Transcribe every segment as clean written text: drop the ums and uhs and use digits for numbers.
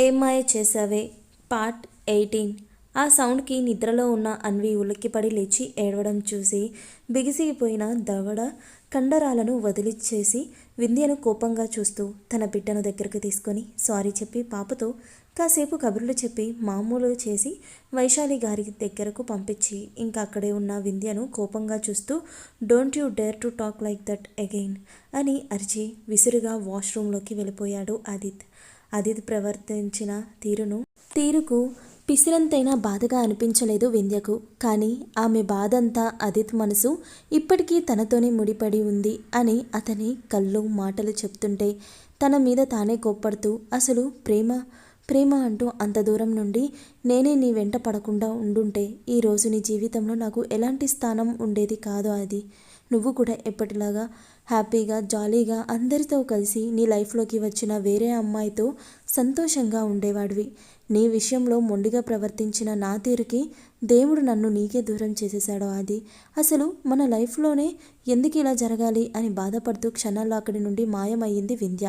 ఏం మాయ చేసావే పార్ట్ 18. ఆ సౌండ్కి నిద్రలో ఉన్న అన్వి ఉలిక్కిపడి లేచి ఏడవడం చూసి బిగిసిగిపోయిన దవడ కండరాలను వదిలిచేసి వింధ్యను కోపంగా చూస్తూ తన బిడ్డను దగ్గరకు తీసుకొని సారీ చెప్పి పాపతో కాసేపు కబుర్లు చెప్పి మామూలు చేసి వైశాలి గారి దగ్గరకు పంపించి ఇంకా అక్కడే ఉన్న వింధ్యను కోపంగా చూస్తూ don't you dare to talk like that again అని అరిచి విసురుగా వాష్రూమ్లోకి వెళ్ళిపోయాడు ఆదిత్ ప్రవర్తించిన తీరుకు పిసిరంతైనా బాధగా అనిపించలేదు వింధ్యకు. కానీ ఆమె బాధంతా ఆదిత్ మనసు ఇప్పటికీ తనతోనే ముడిపడి ఉంది అని అతని కళ్ళు మాటలు చెప్తుంటే తన మీద తానే కోప్పడుతూ అసలు ప్రేమ అంటూ అంత దూరం నుండి నేనే నీ వెంట పడకుండా ఉండుంటే ఈరోజు నీ జీవితంలో నాకు ఎలాంటి స్థానం ఉండేది కాదు. అది నువ్వు కూడా ఎప్పటిలాగా హ్యాపీగా జాలీగా అందరితో కలిసి నీ లైఫ్లోకి వచ్చిన వేరే అమ్మాయితో సంతోషంగా ఉండేవాడివి. నీ విషయంలో మొండిగా ప్రవర్తించిన నా తీరుకి దేవుడు నన్ను నీకే దూరం చేసేశాడో అది అసలు మన లైఫ్లోనే ఎందుకు ఇలా జరగాలి అని బాధపడుతూ క్షణాల్లో అక్కడి నుండి మాయమయ్యింది వింధ్య.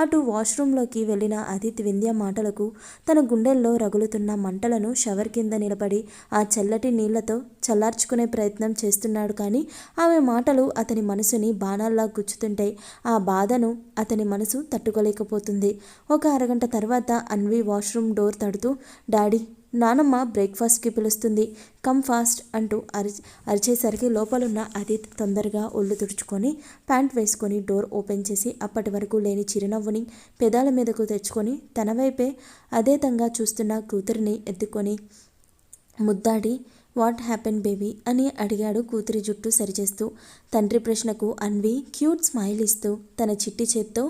అటు వాష్రూమ్లోకి వెళ్ళిన ఆదిత్ వింధ్య మాటలకు తన గుండెల్లో రగులుతున్న మంటలను షవర్ కింద నిలబడి ఆ చల్లటి నీళ్లతో చల్లార్చుకునే ప్రయత్నం చేస్తున్నాడు. కానీ ఆమె మాటలు అతని మనసుని బాణాల్లా గుచ్చుతుంటే ఆ బాధను అతని మనసు తట్టుకోలేకపోతుంది. ఒక అరగంట తర్వాత అన్వి వాష్రూమ్ డోర్ తడుతూ డాడీ నానమ్మ బ్రేక్ఫాస్ట్కి పిలుస్తుంది కమ్ ఫాస్ట్ అంటూ అరిచేసరికి లోపలున్న ఆదిత్ తొందరగా ఒళ్ళు తుడుచుకొని ప్యాంట్ వేసుకొని డోర్ ఓపెన్ చేసి అప్పటి వరకు లేని చిరునవ్వుని పెదాల మీదకు తెచ్చుకొని తన వైపే అదేతంగా చూస్తున్న కూతురిని ఎత్తుకొని ముద్దాడి వాట్ హ్యాపెన్ బేబీ అని అడిగాడు కూతురి జుట్టు సరిచేస్తూ. తండ్రి ప్రశ్నకు అన్వి క్యూట్ స్మైల్ ఇస్తూ తన చిట్టి చేత్తో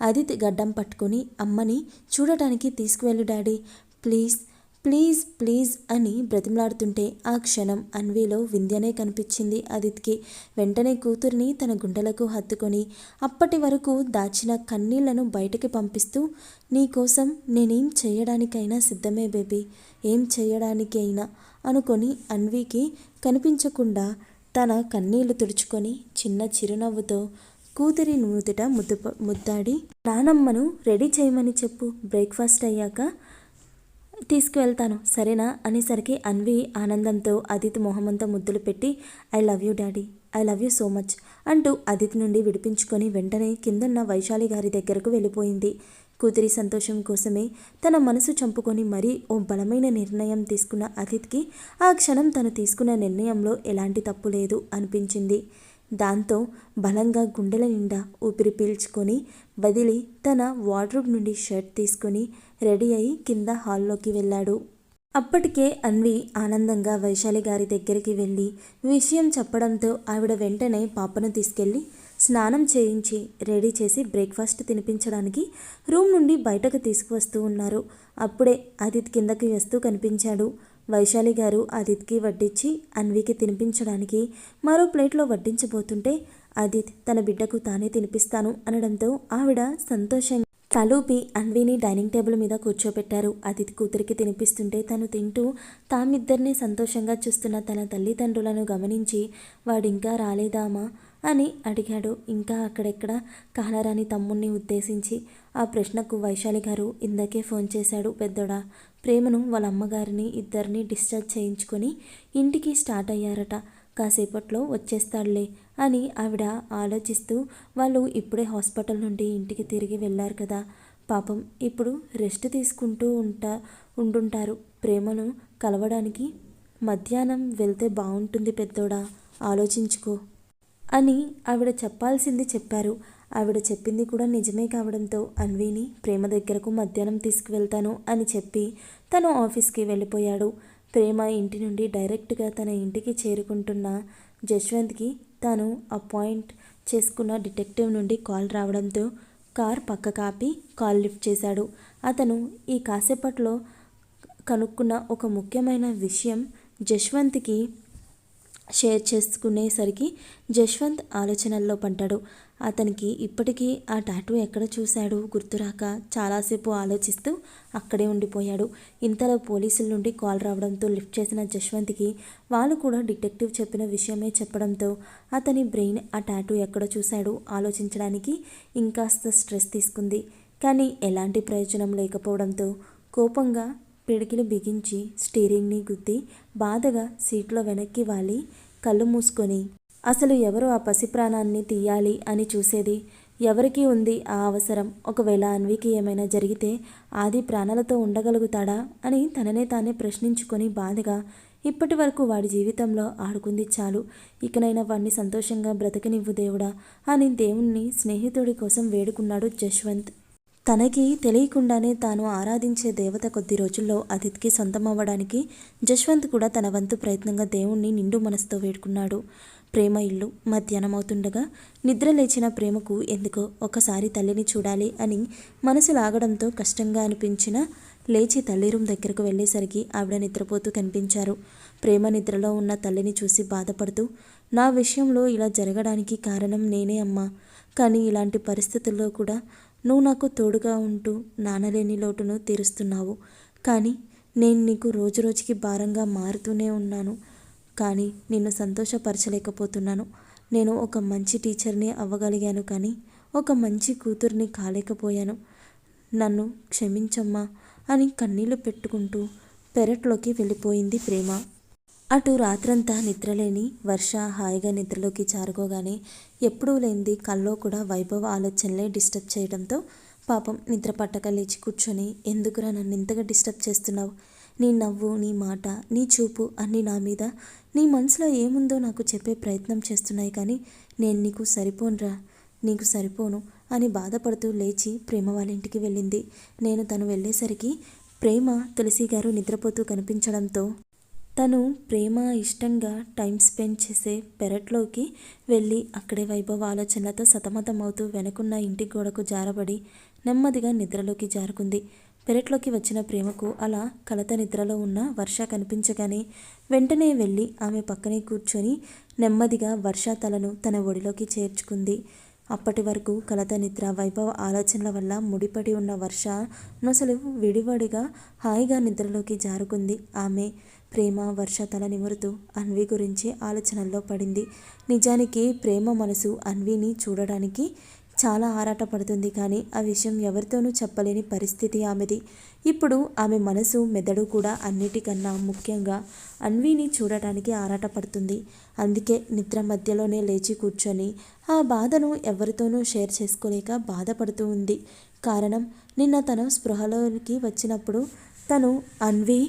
ఆదిత్ గడ్డం పట్టుకుని అమ్మని చూడటానికి తీసుకువెళ్ళు డాడీ ప్లీజ్ ప్లీజ్ ప్లీజ్ అని బ్రతిమలాడుతుంటే ఆ క్షణం అన్విలో వింధ్యనే కనిపించింది ఆదిత్కి. వెంటనే కూతురిని తన గుండెలకు హత్తుకొని అప్పటి వరకు దాచిన కన్నీళ్లను బయటకి పంపిస్తూ నీకోసం నేనేం చేయడానికైనా సిద్ధమే బేబీ, ఏం చేయడానికైనా అనుకొని అన్వికి కనిపించకుండా తన కన్నీళ్లు తుడుచుకొని చిన్న చిరునవ్వుతో కూతురి నుదుట ముద్దాడి నానమ్మను రెడీ చేయమని చెప్పు, బ్రేక్ఫాస్ట్ అయ్యాక తీసుకువెళ్తాను సరేనా అనేసరికి అన్వి ఆనందంతో ఆదిత్ మొహమంతా ముద్దులు పెట్టి I love you daddy, I love you so much అంటూ ఆదిత్ నుండి విడిపించుకొని వెంటనే కిందన్న వైశాలి గారి దగ్గరకు వెళ్ళిపోయింది. కూతురి సంతోషం కోసమే తన మనసు చంపుకొని మరీ ఓ బలమైన నిర్ణయం తీసుకున్న ఆదిత్కి ఆ క్షణం తను తీసుకున్న నిర్ణయంలో ఎలాంటి తప్పు లేదు అనిపించింది. దాంతో బలంగా గుండెల నిండా ఊపిరి పీల్చుకొని వదిలి తన వార్డ్రోబ్ నుండి షర్ట్ తీసుకొని రెడీ అయి కింద హాల్లోకి వెళ్ళాడు. అప్పటికే అన్వి ఆనందంగా వైశాలి గారి దగ్గరికి వెళ్ళి విషయం చెప్పడంతో ఆవిడ వెంటనే పాపను తీసుకెళ్ళి స్నానం చేయించి రెడీ చేసి బ్రేక్ఫాస్ట్ తినిపించడానికి రూమ్ నుండి బయటకు తీసుకువస్తూ ఉన్నారు. అప్పుడే ఆదిత్ కిందకి వస్తూ కనిపించాడు. వైశాలి గారు ఆదిత్కి వడ్డించి అన్వికి తినిపించడానికి మరో ప్లేట్లో వడ్డించబోతుంటే ఆదిత్ తన బిడ్డకు తానే తినిపిస్తాను అనడంతో ఆవిడ సంతోషంగా తలూపి అన్విని డైనింగ్ టేబుల్ మీద కూర్చోబెట్టారు. ఆదిత్ కూతురికి తినిపిస్తుంటే తను తింటూ తామిద్దరినీ సంతోషంగా చూస్తున్న తన తల్లిదండ్రులను గమనించి వాడింకా రాలేదామా అని అడిగాడు. ఇంకా అక్కడెక్కడ కానరాని తమ్ముణ్ణి ఉద్దేశించి. ఆ ప్రశ్నకు వైశాలి గారు ఇందాకే ఫోన్ చేశాడు పెద్దోడా, ప్రేమను వాళ్ళ అమ్మగారిని ఇద్దరిని డిశ్చార్జ్ చేయించుకొని ఇంటికి స్టార్ట్ అయ్యారట, కాసేపట్లో వచ్చేస్తాడులే అని ఆవిడ ఆలోచిస్తూ వాళ్ళు ఇప్పుడే హాస్పిటల్ నుండి ఇంటికి తిరిగి వెళ్ళారు కదా, పాపం ఇప్పుడు రెస్ట్ తీసుకుంటూ ఉండుంటారు, ప్రేమను కలవడానికి మధ్యాహ్నం వెళ్తే బాగుంటుంది పెద్దోడా, ఆలోచించుకో అని ఆవిడ చెప్పాల్సింది చెప్పారు. ఆవిడ చెప్పింది కూడా నిజమే కావడంతో అన్విని ప్రేమ దగ్గరకు మధ్యాహ్నం తీసుకువెళ్తాను అని చెప్పి తను ఆఫీస్కి వెళ్ళిపోయాడు. ప్రేమ ఇంటి నుండి డైరెక్ట్గా తన ఇంటికి చేరుకుంటున్న జశ్వంత్కి తాను అపాయింట్ చేసుకున్న డిటెక్టివ్ నుండి కాల్ రావడంతో కార్ పక్క కాపి కాల్ లిఫ్ట్ చేశాడు. అతను ఈ కాసేపట్లో కనుక్కున్న ఒక ముఖ్యమైన విషయం జశ్వంత్కి షేర్ చేసుకునేసరికి జశ్వంత్ ఆలోచనల్లో పడ్డాడు. అతనికి ఇప్పటికీ ఆ టాటూ ఎక్కడ చూశాడు గుర్తురాక చాలాసేపు ఆలోచిస్తూ అక్కడే ఉండిపోయాడు. ఇంతలో పోలీసుల నుండి కాల్ రావడంతో లిఫ్ట్ చేసిన జశ్వంత్కి వాళ్ళు కూడా డిటెక్టివ్ చెప్పిన విషయమే చెప్పడంతో అతని బ్రెయిన్ ఆ టాటూ ఎక్కడ చూశాడు ఆలోచించడానికి ఇంకాస్త స్ట్రెస్ తీసుకుంది. కానీ ఎలాంటి ప్రయోజనం లేకపోవడంతో కోపంగా పిడికిలి బిగించి స్టీరింగ్ని గుద్ది బాధగా సీట్లో వెనక్కి వాలి కళ్ళు మూసుకొని అసలు ఎవరు ఆ పసి ప్రాణాన్ని తీయాలి అని చూసేది? ఎవరికి ఉంది ఆ అవసరం? ఒకవేళ అన్వికి ఏమైనా జరిగితే ఆది ప్రాణాలతో ఉండగలుగుతాడా అని తననే తానే ప్రశ్నించుకొని బాధగా ఇప్పటి వరకు వాడి జీవితంలో ఆడుకుంది చాలు, ఇకనైనా వాడిని సంతోషంగా బ్రతకనివ్వు దేవుడా అని దేవుణ్ణి స్నేహితుడి కోసం వేడుకున్నాడు జశ్వంత్. తనకి తెలియకుండానే తాను ఆరాధించే దేవత కొద్ది రోజుల్లో అదిత్కి సొంతమవ్వడానికి జశ్వంత్ కూడా తన వంతు ప్రయత్నంగా దేవుణ్ణి నిండు మనసుతో వేడుకున్నాడు. ప్రేమ ఇల్లు. మధ్యాహ్నం అవుతుండగా నిద్ర లేచిన ప్రేమకు ఎందుకో ఒకసారి తల్లిని చూడాలి అని మనసు లాగడంతో కష్టంగా అనిపించిన లేచి తల్లి రూమ్ దగ్గరకు వెళ్ళేసరికి ఆవిడ నిద్రపోతూ కనిపించారు. ప్రేమ నిద్రలో ఉన్న తల్లిని చూసి బాధపడుతూ, నా విషయంలో ఇలా జరగడానికి కారణం నేనే అమ్మా, కానీ ఇలాంటి పరిస్థితుల్లో కూడా నువ్వు నాకు తోడుగా ఉంటూ నానలేని లోటును తీరుస్తున్నావు. కానీ నేను నీకు రోజురోజుకి భారంగా మారుతూనే ఉన్నాను. కానీ నిన్ను సంతోషపరచలేకపోతున్నాను. నేను ఒక మంచి టీచర్ని అవ్వగలిగాను, కానీ ఒక మంచి కూతుర్ని కాలేకపోయాను. నన్ను క్షమించమ్మా అని కన్నీళ్లు పెట్టుకుంటూ పెరట్లోకి వెళ్ళిపోయింది ప్రేమ. అటు రాత్రంతా నిద్రలేని వర్ష హాయిగా నిద్రలోకి జారుకోగానే ఎప్పుడూ లేనిది కల్లో కూడా వైభవ్ ఆలోచనలే డిస్టర్బ్ చేయడంతో పాపం నిద్ర పట్టక లేచి కూర్చొని, ఎందుకురా నన్ను ఇంతగా డిస్టర్బ్ చేస్తున్నావు? నీ నవ్వు, నీ మాట, నీ చూపు అన్నీ నా మీద, నీ మనసులో ఏముందో నాకు చెప్పే ప్రయత్నం చేస్తున్నాయి, కానీ నేను నీకు సరిపోనురా, నీకు సరిపోను అని బాధపడుతూ లేచి ప్రేమ వాళ్ళ ఇంటికి వెళ్ళింది. తను వెళ్ళేసరికి ప్రేమ తులసి గారు నిద్రపోతూ కనిపించడంతో తను ప్రేమ ఇష్టంగా టైం స్పెండ్ చేసే పెరట్లోకి వెళ్ళి అక్కడే వైభవ్ ఆలోచనలతో సతమతమవుతూ వెనకున్న ఇంటి గోడకు జారబడి నెమ్మదిగా నిద్రలోకి జారుకుంది. పెరట్లోకి వచ్చిన ప్రేమకు అలా కలత నిద్రలో ఉన్న వర్ష కనిపించగానే వెంటనే వెళ్ళి ఆమె పక్కనే కూర్చొని నెమ్మదిగా వర్ష తలను తన ఒడిలోకి చేర్చుకుంది. అప్పటి వరకు కలత నిద్ర, వైభవ్ ఆలోచనల వల్ల ముడిపడి ఉన్న వర్ష నొసలు విడివడిగా హాయిగా నిద్రలోకి జారుకుంది. ఆమె ప్రేమ వర్ష తల నిమురుతూ అన్వి గురించి ఆలోచనల్లో పడింది. నిజానికి ప్రేమ మనసు అన్విని చూడడానికి చాలా ఆరాటపడుతుంది, కానీ ఆ విషయం ఎవరితోనూ చెప్పలేని పరిస్థితి ఆమెది. ఇప్పుడు ఆమె మనసు, మెదడు కూడా అన్నిటికన్నా ముఖ్యంగా అన్విని చూడటానికి ఆరాటపడుతుంది. అందుకే నిద్ర మధ్యలోనే లేచి కూర్చొని ఆ బాధను ఎవరితోనూ షేర్ చేసుకోలేక బాధపడుతూ ఉంది. కారణం, నిన్న తను స్పృహలోకి వచ్చినప్పుడు తను అన్వి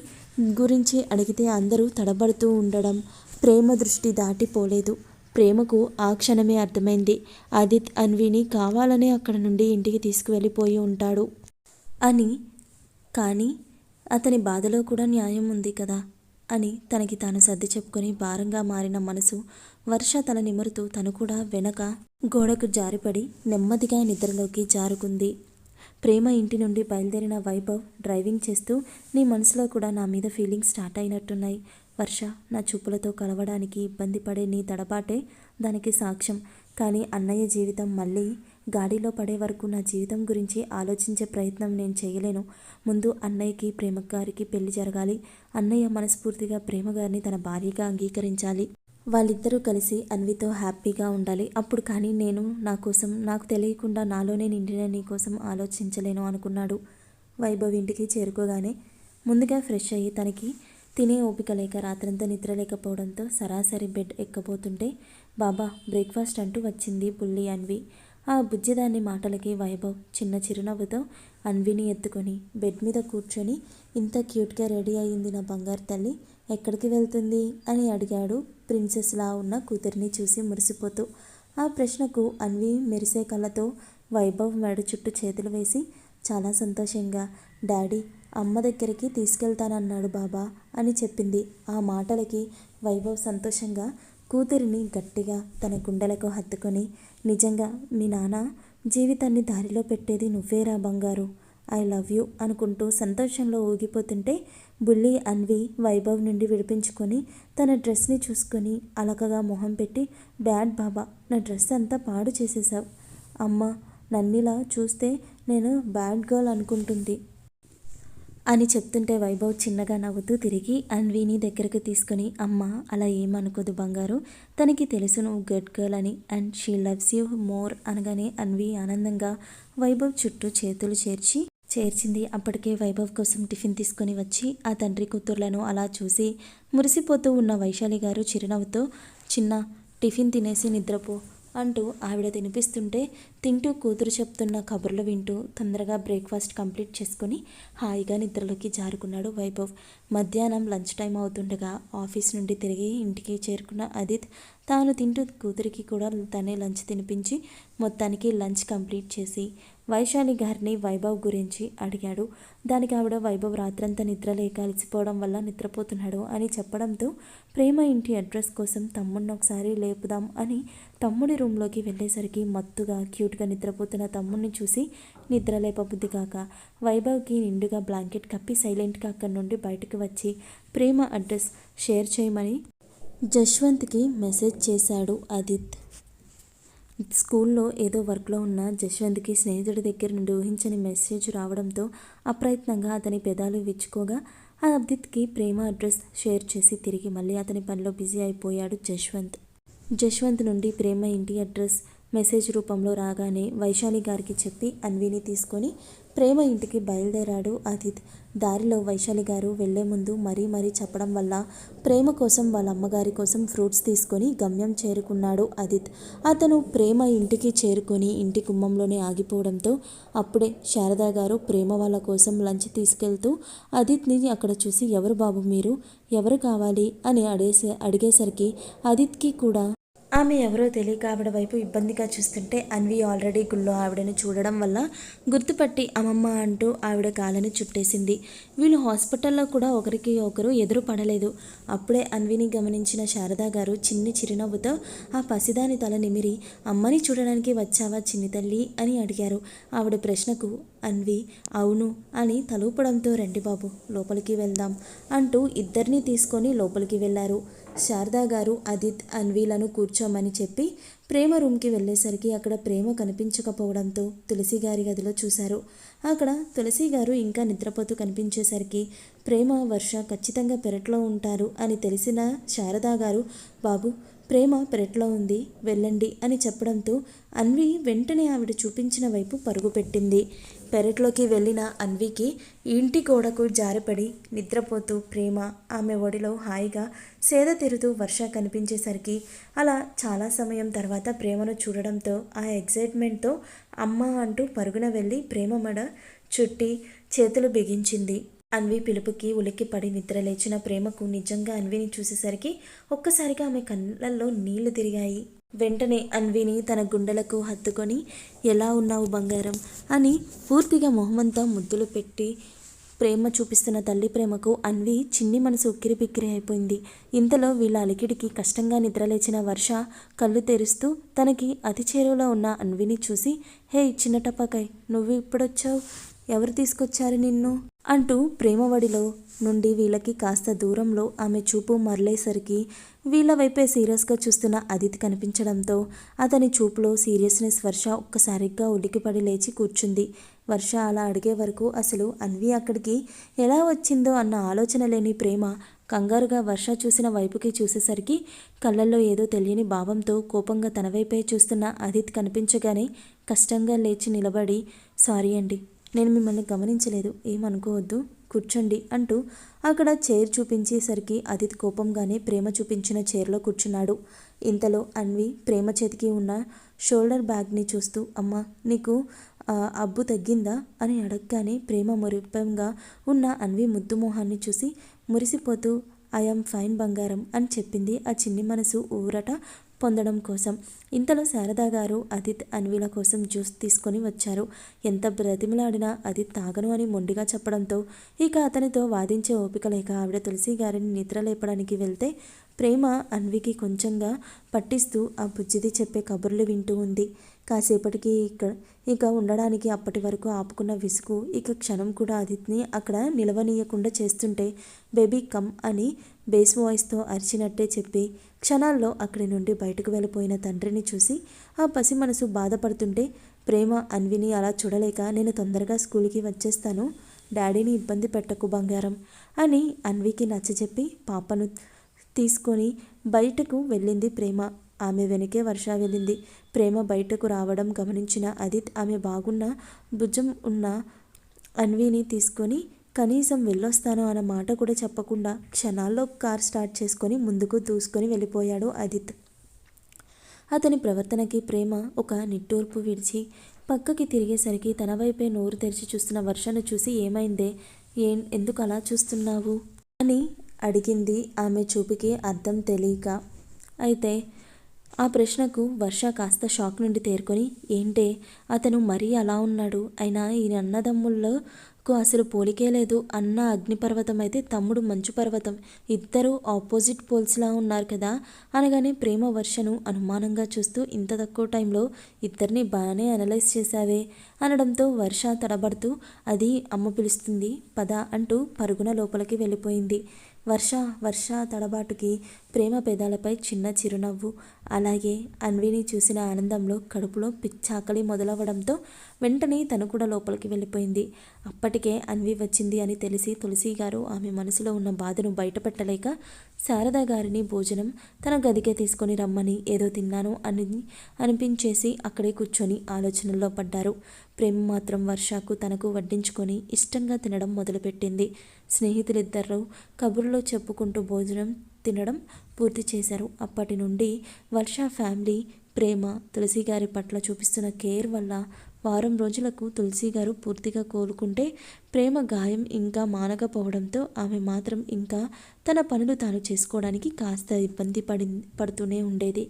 గురించి అడిగితే అందరూ తడబడుతూ ఉండడం ప్రేమ దృష్టి దాటిపోలేదు. ప్రేమకు ఆ క్షణమే అర్థమైంది, ఆదిత్ అన్విని కావాలనే అక్కడ నుండి ఇంటికి తీసుకువెళ్ళిపోయి ఉంటాడు అని. కానీ అతని బాధలో కూడా న్యాయం ఉంది కదా అని తనకి తాను సర్ది చెప్పుకొని భారంగా మారిన మనసు వర్ష తల నిమురుతూ తను కూడా వెనక గోడకు జారిపడి నెమ్మదిగా నిద్రలోకి జారుకుంది. ప్రేమ ఇంటి నుండి బయలుదేరిన వైభవ్ డ్రైవింగ్ చేస్తూ, నీ మనసులో కూడా నా మీద ఫీలింగ్స్ స్టార్ట్ అయినట్టున్నాయి వర్ష. నా చూపులతో కలవడానికి ఇబ్బంది పడే నీ తడబాటే దానికి సాక్ష్యం. కానీ అన్నయ్య జీవితం మళ్ళీ గాడిలో పడే వరకు నా జీవితం గురించి ఆలోచించే ప్రయత్నం నేను చేయలేను. ముందు అన్నయ్యకి ప్రేమ గారికి పెళ్లి జరగాలి. అన్నయ్య మనస్ఫూర్తిగా ప్రేమ గారిని తన భార్యగా అంగీకరించాలి. వాళ్ళిద్దరూ కలిసి అన్వితో హ్యాపీగా ఉండాలి. అప్పుడు కానీ నేను నా కోసం, నాకు తెలియకుండా నాలోనే నిండిన నీ కోసం ఆలోచించలేను అనుకున్నాడు. వైభవ్ ఇంటికి చేరుకోగానే ముందుగా ఫ్రెష్ అయ్యి తనకి తినే ఓపిక లేక రాత్రంతా నిద్ర లేకపోవడంతో సరాసరి బెడ్ ఎక్కబోతుంటే బాబా బ్రేక్ఫాస్ట్ అంటూ వచ్చింది బుల్లి అన్వి. ఆ బుజ్జిదాన్ని మాటలకి వైభవ్ చిన్న చిరునవ్వుతో అన్విని ఎత్తుకొని బెడ్ మీద కూర్చొని, ఇంత క్యూట్గా రెడీ అయ్యింది నా బంగారు తల్లి, ఎక్కడికి వెళ్తుంది అని అడిగాడు ప్రిన్సెస్లా ఉన్న కూతురిని చూసి మురిసిపోతూ. ఆ ప్రశ్నకు అన్వి మెరిసే కళ్ళతో వైభవ్ మెడ చుట్టూ చేతులు వేసి చాలా సంతోషంగా, డాడీ అమ్మ దగ్గరికి తీసుకెళ్తానన్నాడు బాబా అని చెప్పింది. ఆ మాటలకి వైభవ్ సంతోషంగా కూతురిని గట్టిగా తన గుండెలకు హత్తుకొని, నిజంగా మీ నాన్న జీవితాన్ని దారిలో పెట్టేది నువ్వేరా బంగారు, ఐ లవ్ యూ అనుకుంటూ సంతోషంలో ఊగిపోతుంటే బుల్లి అన్వి వైభవ్ నుండి విడిపించుకొని తన డ్రెస్ని చూసుకొని అలకగా మొహం పెట్టి, డాడ్ బాబా నా డ్రెస్ అంతా పాడు చేసేసావు. అమ్మ నన్నిలా చూస్తే నేను బ్యాడ్ గర్ల్ అనుకుంటుంది అని చెప్తుంటే వైభవ్ చిన్నగా నవ్వుతూ తిరిగి అన్విని దగ్గరకు తీసుకొని, అమ్మ అలా ఏమనుకోదు బంగారు, తనకి తెలుసు నువ్వు గుడ్ గర్ల్ అని, and she loves you more అనగానే అన్వి ఆనందంగా వైభవ్ చుట్టూ చేతులు చేర్చి చేర్చింది. అప్పటికే వైభవ్ కోసం టిఫిన్ తీసుకొని వచ్చి ఆ తండ్రి కూతుర్లను అలా చూసి మురిసిపోతూ ఉన్న వైశాలి గారు చిరునవ్వుతో, చిన్న టిఫిన్ తినేసి నిద్రపో అంటూ ఆవిడ తినిపిస్తుంటే తింటూ కూతురు చెప్తున్న కబుర్లు వింటూ తొందరగా బ్రేక్ఫాస్ట్ కంప్లీట్ చేసుకుని హాయిగా నిద్రలోకి జారుకున్నాడు వైభవ్. మధ్యాహ్నం లంచ్ టైం అవుతుండగా ఆఫీస్ నుండి తిరిగి ఇంటికి చేరుకున్న అదిత్ తాను తింటూ కూతురికి కూడా తనే లంచ్ తినిపించి మొత్తానికి లంచ్ కంప్లీట్ చేసి వైశాలి గారిని వైభవ్ గురించి అడిగాడు. దానికి ఆవిడ వైభవ్ రాత్రంతా నిద్రలేక అలసిపోవడం వల్ల నిద్రపోతున్నాడు అని చెప్పడంతో ప్రేమ ఇంటి అడ్రస్ కోసం తమ్ముడిని ఒకసారి లేపుదాం అని తమ్ముడి రూమ్లోకి వెళ్ళేసరికి మత్తుగా క్యూట్గా నిద్రపోతున్న తమ్ముడిని చూసి నిద్ర లేపబుద్ధి కాక వైభవ్కి నిండుగా బ్లాంకెట్ కప్పి సైలెంట్గా అక్కడి నుండి బయటకు వచ్చి ప్రేమ అడ్రస్ షేర్ చేయమని జశ్వంత్కి మెసేజ్ చేశాడు అదిత్. స్కూల్లో ఏదో వర్క్లో ఉన్న జశ్వంత్కి స్నేహితుడి దగ్గర నుండి ఊహించని మెసేజ్ రావడంతో అప్రయత్నంగా అతని పెదాలు విచ్చుకోగా ఆ అదిత్కి ప్రేమ అడ్రస్ షేర్ చేసి తిరిగి మళ్ళీ అతని పనిలో బిజీ అయిపోయాడు జశ్వంత్. జశ్వంత్ నుండి ప్రేమ ఇంటి అడ్రస్ మెసేజ్ రూపంలో రాగానే వైశాలి గారికి చెప్పి అన్విని తీసుకొని ప్రేమ ఇంటికి బయలుదేరాడు అదిత్. దారిలో వైశాలి గారు వెళ్లే ముందు మరీ చెప్పడం వల్ల ప్రేమ కోసం వాళ్ళ అమ్మగారి కోసం ఫ్రూట్స్ తీసుకొని గమ్యం చేరుకున్నాడు అదిత్. అతను ప్రేమ ఇంటికి చేరుకొని ఇంటి గుమ్మంలోనే ఆగిపోవడంతో అప్పుడే శారదా గారు ప్రేమ వాళ్ళ కోసం లంచ్ తీసుకెళ్తూ అదిత్ని అక్కడ చూసి ఎవరు బాబు మీరు, ఎవరు కావాలి అని అడిగేసరికి అదిత్కి కూడా ఆమె ఎవరో తెలియక ఆవిడ వైపు ఇబ్బందిగా చూస్తుంటే అన్వి ఆల్రెడీ గుళ్ళో ఆవిడని చూడడం వల్ల గుర్తుపట్టి అమ్మమ్మ అంటూ ఆవిడ కాళ్ళని చుట్టేసింది. వీళ్ళు హాస్పిటల్లో కూడా ఒకరికి ఒకరు ఎదురు పడలేదు. అప్పుడే అన్విని గమనించిన శారదా గారు చిన్ని చిరునవ్వుతో ఆ పసిదాని తల నిమిరి అమ్మని చూడడానికి వచ్చావా చిన్ని తల్లి అని అడిగారు. ఆవిడ ప్రశ్నకు అన్వి అవును అని తలూపడంతో రండి బాబు లోపలికి వెళ్దాం అంటూ ఇద్దరిని తీసుకొని లోపలికి వెళ్ళారు. శారదా గారు అదిత్ అన్వీలను కూర్చోమని చెప్పి ప్రేమ రూమ్కి వెళ్ళేసరికి అక్కడ ప్రేమ కనిపించకపోవడంతో తులసి గారి గదిలో చూశారు. అక్కడ తులసి గారు ఇంకా నిద్రపోతూ కనిపించేసరికి ప్రేమ వర్ష ఖచ్చితంగా పెరట్లో ఉంటారు అని తెలిసిన శారదా గారు బాబు ప్రేమ పెరట్లో ఉంది వెళ్ళండి అని చెప్పడంతో అన్వి వెంటనే ఆవిడ చూపించిన వైపు పరుగు పెట్టింది. పెరట్లోకి వెళ్ళిన అన్వికి ఇంటి గోడకు జారిపడి నిద్రపోతూ ప్రేమ ఆమె ఒడిలో హాయిగా సేద తీరుతూ వర్ష కనిపించేసరికి అలా చాలా సమయం తర్వాత ప్రేమను చూడడంతో ఆ ఎగ్జైట్మెంట్తో అమ్మ అంటూ పరుగున వెళ్ళి ప్రేమ మెడ చుట్టి చేతులు బిగించింది. అన్వి పిలుపుకి ఉలిక్కిపడి నిద్రలేచిన ప్రేమకు నిజంగా అన్విని చూసేసరికి ఒక్కసారిగా ఆమె కళ్ళల్లో నీళ్లు తిరిగాయి. వెంటనే అన్విని తన గుండెలకు హత్తుకొని ఎలా ఉన్నావు బంగారం అని పూర్తిగా మొహమంతా ముద్దులు పెట్టి ప్రేమ చూపిస్తున్న తల్లి ప్రేమకు అన్వి చిన్ని మనసు ఉక్కిరిబిక్కిరి అయిపోయింది. ఇంతలో వీళ్ళ అలికిడికి కష్టంగా నిద్రలేచిన వర్ష కళ్ళు తెరుస్తూ తనకి అతి చేరువలో ఉన్న అన్విని చూసి హే చిన్న టపాకాయ్ నువ్వు ఇప్పుడొచ్చావు, ఎవరు తీసుకొచ్చారు నిన్ను అంటూ ప్రేమవడిలో నుండి వీళ్ళకి కాస్త దూరంలో ఆమె చూపు మరలేసరికి వీళ్ళ వైపే సీరియస్గా చూస్తున్న అదితి కనిపించడంతో అతని చూపులో సీరియస్నెస్ వర్ష ఒక్కసారిగా ఉలికిపడి లేచి కూర్చుంది. వర్ష అలా అడిగే వరకు అసలు అన్వి అక్కడికి ఎలా వచ్చిందో అన్న ఆలోచన లేని ప్రేమ కంగారుగా వర్ష చూసిన వైపుకి చూసేసరికి కళ్ళల్లో ఏదో తెలియని భావంతో కోపంగా తన వైపే చూస్తున్న అదితి కనిపించగానే కష్టంగా లేచి నిలబడి సారీ అండి నేను మిమ్మల్ని గమనించలేదు ఏమనుకోవద్దు కూర్చోండి అంటూ అక్కడ చైర్ చూపించేసరికి అదితి కోపంగానే ప్రేమ చూపించిన చైర్లో కూర్చున్నాడు. ఇంతలో అన్వి ప్రేమ చేతికి ఉన్న షోల్డర్ బ్యాగ్ని చూస్తూ అమ్మ నీకు అబ్బు తగ్గిందా అని అడగగానే ప్రేమ మురిపంగా ఉన్న అన్వి ముద్దు మొహాన్ని చూసి మురిసిపోతూ ఐఎమ్ ఫైన్ బంగారం అని చెప్పింది ఆ చిన్ని మనసు ఊరట పొందడం కోసం. ఇంతలో శారదా గారు అదిత్ అన్విల కోసం జ్యూస్ తీసుకొని వచ్చారు. ఎంత బ్రతిమలాడినా అదిత్ తాగను అని మొండిగా చెప్పడంతో ఇక అతనితో వాదించే ఓపిక లేక ఆవిడ తులసి గారిని నిద్ర లేపడానికి వెళ్తే ప్రేమ అన్వికి కొంచెంగా పట్టిస్తూ ఆ బుజ్జిది చెప్పే కబుర్లు వింటూ ఉంది. కాసేపటికి ఇక ఉండడానికి అప్పటి వరకు ఆపుకున్న విసుగు ఇక క్షణం కూడా అదిత్ని అక్కడ నిలవనీయకుండా చేస్తుంటే బేబీ కమ్ అని బేస్ వాయిస్తో అరిచినట్టే చెప్పి క్షణాల్లో అక్కడి నుండి బయటకు వెళ్ళిపోయిన తండ్రిని చూసి ఆ పసి మనసు బాధపడుతుంటే ప్రేమ అన్విని అలా చూడలేక నేను తొందరగా స్కూల్కి వచ్చేస్తాను డాడీని ఇబ్బంది పెట్టకు బంగారం అని అన్వికి నచ్చజెప్పి పాపను తీసుకొని బయటకు వెళ్ళింది ప్రేమ. ఆమె వెనకే వర్ష వెళ్ళింది. ప్రేమ బయటకు రావడం గమనించిన అదిత్ ఆమె బాగున్న భుజం ఉన్న అన్విని తీసుకొని కనీసం వెళ్ళొస్తాను అన్న మాట కూడా చెప్పకుండా క్షణాల్లో కార్ స్టార్ట్ చేసుకొని ముందుకు దూసుకొని వెళ్ళిపోయాడు ఆదిత్. అతని ప్రవర్తనకి ప్రేమ ఒక నిట్టూర్పు విడిచి పక్కకి తిరిగేసరికి తన వైపే నోరు తెరిచి చూస్తున్న వర్షను చూసి ఏమైందే, ఎందుకు అలా చూస్తున్నావు అని అడిగింది ఆమె చూపుకి అర్థం తెలియక. అయితే ఆ ప్రశ్నకు వర్ష కాస్త షాక్ నుండి తేరుకొని, ఏంటే అతను మరీ అలా ఉన్నాడు, అయినా ఈ అన్నదమ్ముళ్ళకు అసలు పోలికే లేదు. అన్న అగ్నిపర్వతం అయితే తమ్ముడు మంచు పర్వతం, ఇద్దరూ ఆపోజిట్ పోల్స్లా ఉన్నారు కదా అనగానే ప్రేమ వర్షను అనుమానంగా చూస్తూ, ఇంత తక్కువ టైంలో ఇద్దరిని బాగానే అనలైజ్ చేశావే అనడంతో వర్ష తడబడుతూ, అది అమ్మ పిలుస్తుంది పద అంటూ పరుగున లోపలికి వెళ్ళిపోయింది. వర్ష తడబాటుకి ప్రేమ పెదాలపై చిన్న చిరునవ్వు. అలాగే అన్విని చూసిన ఆనందంలో కడుపులో పిచ్చాకలి మొదలవ్వడంతో వెంటనే తను కూడా లోపలికి వెళ్ళిపోయింది. అప్పటికే అన్వి వచ్చింది అని తెలిసి తులసి గారు ఆమె మనసులో ఉన్న బాధను బయటపెట్టలేక శారద గారిని భోజనం తన గదికే తీసుకొని రమ్మని ఏదో తిన్నాను అనిపించేసి అక్కడే కూర్చొని ఆలోచనల్లో పడ్డారు. ప్రేమ మాత్రం వర్షకు తనకు వడ్డించుకొని ఇష్టంగా తినడం మొదలుపెట్టింది. స్నేహితులిద్దరూ కబుర్లో చెప్పుకుంటూ భోజనం తినడం పూర్తి చేశారు. అప్పటి నుండి వర్ష ఫ్యామిలీ ప్రేమ తులసి గారి పట్ల చూపిస్తున్న కేర్ వల్ల వారం రోజులకు తులసి గారు పూర్తిగా కోలుకుంటే ప్రేమ గాయం ఇంకా మానకపోవడంతో ఆమె మాత్రం ఇంకా తన పనులు తాను చేసుకోవడానికి కాస్త ఇబ్బంది పడుతూనే ఉండేది.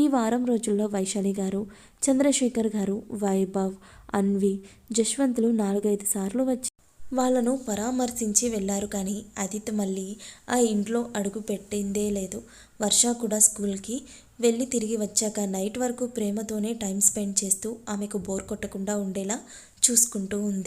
ఈ వారం రోజుల్లో వైశాలి గారు, చంద్రశేఖర్ గారు, వైభవ్, అన్వి, జశ్వంతులు 4-5 సార్లు వచ్చి వాళ్ళను పరామర్శించి వెళ్ళారు. కానీ ఆదిత్ మళ్ళీ ఆ ఇంట్లో అడుగు పెట్టిందే లేదు. వర్ష కూడా స్కూల్కి వెళ్ళి తిరిగి వచ్చాక నైట్ వరకు ప్రేమతోనే టైం స్పెండ్ చేస్తూ ఆమెకు బోర్ కొట్టకుండా ఉండేలా చూసుకుంటూ ఉంది.